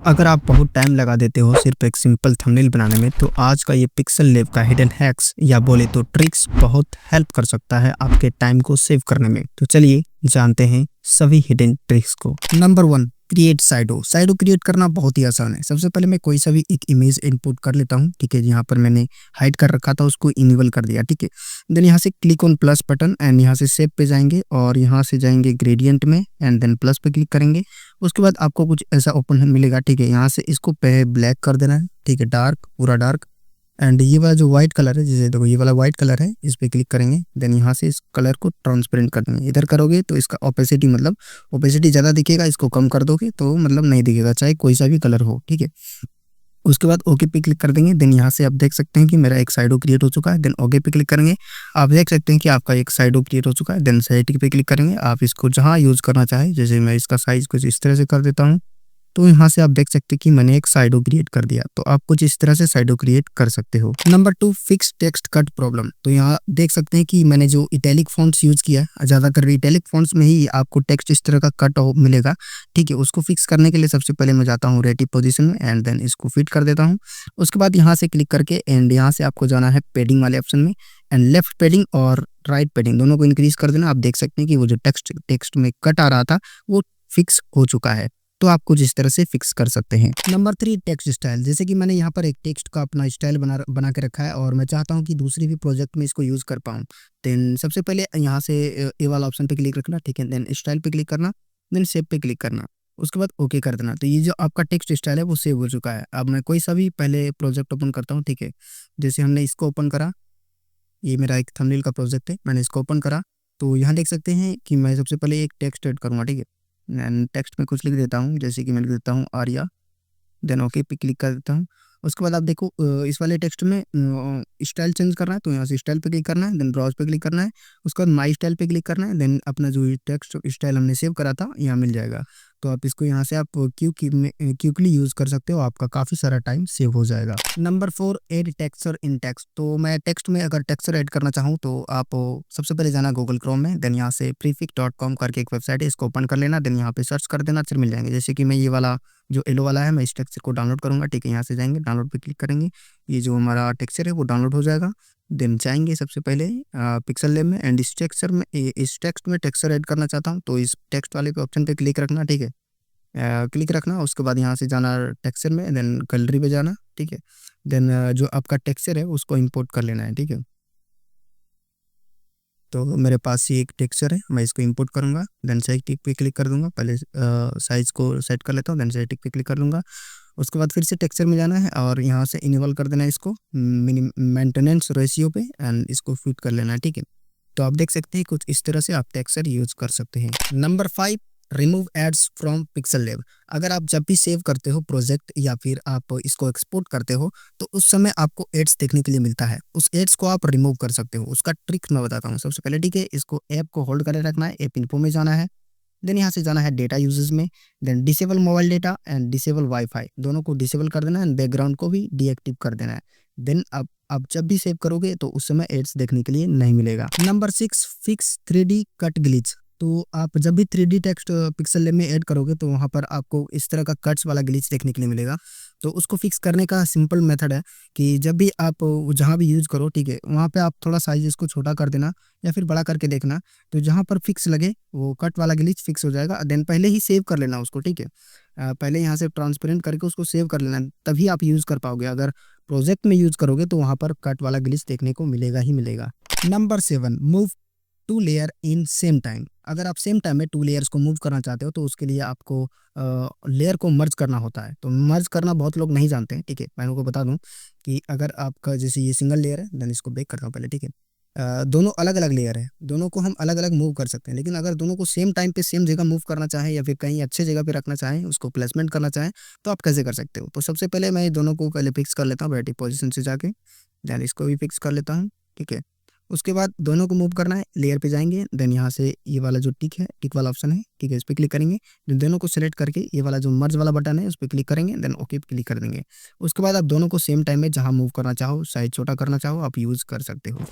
अगर आप बहुत टाइम लगा देते हो सिर्फ एक सिंपल थंबनेल बनाने में, तो आज का ये पिक्सल लैब का हिडन हैक्स या बोले तो ट्रिक्स बहुत हेल्प कर सकता है आपके टाइम को सेव करने में। तो चलिए जानते हैं सभी हिडन ट्रिक्स को। नंबर 1, क्रिएट साइडो। साइडो क्रिएट करना बहुत ही आसान है। सबसे पहले मैं कोई सा भी एक इमेज इनपुट कर लेता हूँ, ठीक है। यहाँ पर मैंने हाइड कर रखा था, उसको इनेबल कर दिया, ठीक है। देन यहाँ से click on plus button and यहाँ से शेप पे जाएंगे और यहाँ से जाएंगे ग्रेडियंट में एंड देन प्लस पे क्लिक करेंगे। उसके बाद आपको कुछ ऐसा ओपन मिलेगा, ठीक है। यहाँ से इसको पे ब्लैक कर देना है, ठीक है, डार्क, पूरा डार्क। एंड ये वाला जो व्हाइट कलर है, जैसे देखो ये वाला व्हाइट कलर है, इस पे क्लिक करेंगे। देन यहाँ से इस कलर को ट्रांसपेरेंट कर देंगे। इधर करोगे तो इसका ओपेसिटी मतलब ओपेसिटी ज़्यादा दिखेगा, इसको कम कर दोगे तो मतलब नहीं दिखेगा, चाहे कोई सा भी कलर हो, ठीक है। उसके बाद ओके पे क्लिक कर देंगे। देन यहाँ से आप देख सकते हैं कि मेरा एक साइडो क्रिएट हो चुका है। देन ओके पे क्लिक करेंगे, आप देख सकते हैं कि आपका एक साइडो क्रिएट हो चुका है। देन सेटिंग पे क्लिक करेंगे, आप इसको जहाँ यूज़ करना चाहें, जैसे मैं इसका साइज कुछ इस तरह से कर देता हूँ। तो यहाँ से आप देख सकते हैं कि मैंने एक साइडो क्रिएट कर दिया। तो आप कुछ इस तरह से साइडो क्रिएट कर सकते हो। Number 2, fix text cut problem. तो यहाँ देख सकते हैं कि मैंने जो इटैलिक फॉन्ट्स यूज किया है, ज़्यादातर इटैलिक फॉन्ट्स में ही आपको टेक्स्ट इस तरह का कट मिलेगा, ठीक है। उसको फिक्स करने के लिए सबसे पहले मैं जाता हूँ रेटिव पोजीशन में एंड देन इसको फिट कर देता हूँ। उसके बाद यहाँ से क्लिक करके एंड यहाँ से आपको जाना है पेडिंग वाले ऑप्शन में एंड लेफ्ट पेडिंग और राइट पेडिंग दोनों को इंक्रीज कर देना। आप देख सकते हैं कि वो जो टेक्स्ट में कट आ रहा था वो फिक्स हो चुका है। तो आप कुछ इस तरह से फिक्स कर सकते हैं। Number 3, text style. जैसे कि मैंने यहाँ पर एक टेक्स्ट का अपना स्टाइल बना के रखा है और मैं चाहता हूँ कि दूसरी भी प्रोजेक्ट में इसको यूज़ कर पाऊँ। देन सबसे पहले यहाँ से ए वाला ऑप्शन पे क्लिक रखना, ठीक है। देन स्टाइल पे क्लिक करना, देन सेव पे क्लिक करना, उसके बाद ओके कर देना। तो ये जो आपका टेक्स्ट स्टाइल है वो सेव हो चुका है। अब मैं कोई सा भी पहले प्रोजेक्ट ओपन करता हूँ, ठीक है। जैसे हमने इसको ओपन करा, ये मेरा एक थंबनेल का प्रोजेक्ट है, मैंने इसको ओपन करा। तो यहाँ देख सकते हैं कि मैं सबसे पहले एक टेक्स्ट ऐड करूँगा, ठीक है। एंड टेक्स्ट में कुछ लिख देता हूँ, जैसे कि मैं लिख देता हूँ आर्या। देन ओके पे क्लिक कर देता हूँ। उसके बाद आप देखो इस वाले टेक्स्ट में स्टाइल चेंज करना है, तो यहाँ से स्टाइल पे क्लिक करना है, देन ब्राउज पे क्लिक करना है। उसके बाद माई स्टाइल पे क्लिक करना है। देन अपना जो टेक्स्ट स्टाइल हमने सेव करा था यहाँ मिल जाएगा। तो आप इसको यहाँ से आप क्विकली यूज़ कर सकते हो, आपका काफ़ी सारा टाइम सेव हो जाएगा। नंबर 4, एड टेक्सचर इन टेक्स्ट। तो मैं टेक्स्ट में अगर टेक्सचर ऐड करना चाहूँ तो आप सबसे पहले जाना गूगल क्रोम में। देन यहाँ से prefix.com करके एक वेबसाइट है, इसको ओपन कर लेना। देन यहाँ पे सर्च कर देना, फिर मिल जाएंगे। जैसे कि मैं ये वाला जो येलो वाला है, मैं इस टेक्सचर को डाउनलोड करूँगा, ठीक है। यहाँ से जाएंगे, डाउनलोड पे क्लिक करेंगे, ये जो हमारा टेक्सचर है वो डाउनलोड हो जाएगा। देन जाएंगे सबसे पहले पिक्सल लैब में एंड इस टेक्सचर में इस टेक्स्ट में टेक्सचर ऐड करना चाहता हूँ, तो इस टेक्स्ट वाले पे ऑप्शन पे क्लिक रखना, ठीक है। क्लिक रखना, उसके बाद यहाँ से जाना टेक्सचर में, देन गैलरी पे जाना, ठीक है। देन जो आपका टेक्सचर है उसको इंपोर्ट कर लेना है, ठीक है। तो मेरे पास ये एक टेक्सचर है, मैं इसको इंपोर्ट करूँगा। देन सेटिंग पे क्लिक कर दूंगा, पहले साइज़ को सेट कर लेता हूँ, देन सेटिंग पे क्लिक कर लूँगा। उसके बाद फिर से टेक्सचर में जाना है और यहाँ से इनेबल कर देना है इसको मेंटेनेंस रेशियो पे एंड इसको फिट कर लेना है, ठीक है। तो आप देख सकते हैं कुछ इस तरह से आप टेक्सचर यूज कर सकते हैं। Number 5, remove ads from Pixel Lab. अगर आप जब भी सेव करते हो प्रोजेक्ट या फिर आप इसको एक्सपोर्ट करते हो, तो उस समय आपको एड्स देखने के लिए मिलता है। उस एड्स को आप रिमूव कर सकते हो, उसका ट्रिक मैं बताता हूँ। सबसे पहले, ठीक है, इसको ऐप को होल्ड करके रखना है, ऐप इन्फो में जाना है। देन यहाँ से जाना है डेटा यूजेस में, then disable mobile data and disable wifi, दोनों को डिसेबल कर देना है एंड बैकग्राउंड को भी डीएक्टिव कर देना है। देन अब जब भी सेव करोगे तो उस समय एड्स देखने के लिए नहीं मिलेगा। Number 6, fix 3D cut glitch. तो आप जब भी 3D टेक्स्ट पिक्सल लैब में ऐड करोगे तो वहाँ पर आपको इस तरह का कट्स वाला ग्लिच देखने के लिए मिलेगा। तो उसको फिक्स करने का सिंपल मेथड है कि जब भी आप जहाँ भी यूज़ करो, ठीक है, वहाँ पे आप थोड़ा साइज इसको छोटा कर देना या फिर बड़ा करके देखना। तो जहाँ पर फिक्स लगे वो कट वाला ग्लिच फिक्स हो जाएगा। देन पहले ही सेव कर लेना उसको, ठीक है। पहले यहाँ से ट्रांसपेरेंट करके उसको सेव कर लेना, तभी आप यूज़ कर पाओगे। अगर प्रोजेक्ट में यूज़ करोगे तो वहाँ पर कट वाला ग्लिच देखने को मिलेगा ही मिलेगा। Number 7, move 2 layer in same time. अगर आप सेम टाइम में 2 लेयर्स को मूव करना चाहते हो तो उसके लिए आपको लेयर को मर्ज करना होता है। तो मर्ज करना बहुत लोग नहीं जानते हैं, ठीक है। मैं उनको बता दूं कि अगर आपका जैसे ये सिंगल लेयर है, देन इसको बैक करता हूँ पहले, ठीक है। दोनों अलग अलग लेयर है, दोनों को हम अलग अलग मूव कर सकते हैं। लेकिन अगर दोनों को सेम टाइम पे सेम जगह मूव करना चाहें या फिर कहीं अच्छे जगह पे रखना चाहें, उसको प्लेसमेंट करना चाहें, तो आप कैसे कर सकते हो। तो सबसे पहले मैं दोनों को पहले फिक्स कर लेता हूँ रेटिव पोजीशन से जाके, देन इसको भी फिक्स कर लेता हूँ, ठीक है। उसके बाद दोनों को मूव करना है, लेयर पे जाएंगे, देन यहाँ से ये वाला जो टिक है, टिक वाला ऑप्शन है, ठीक है, इस पर क्लिक करेंगे। दोनों को सिलेक्ट करके ये वाला जो मर्ज वाला बटन है उस पर क्लिक करेंगे, देन ओके पे क्लिक कर देंगे। उसके बाद आप दोनों को सेम टाइम में जहाँ मूव करना चाहो, साइज छोटा करना चाहो, आप यूज़ कर सकते हो।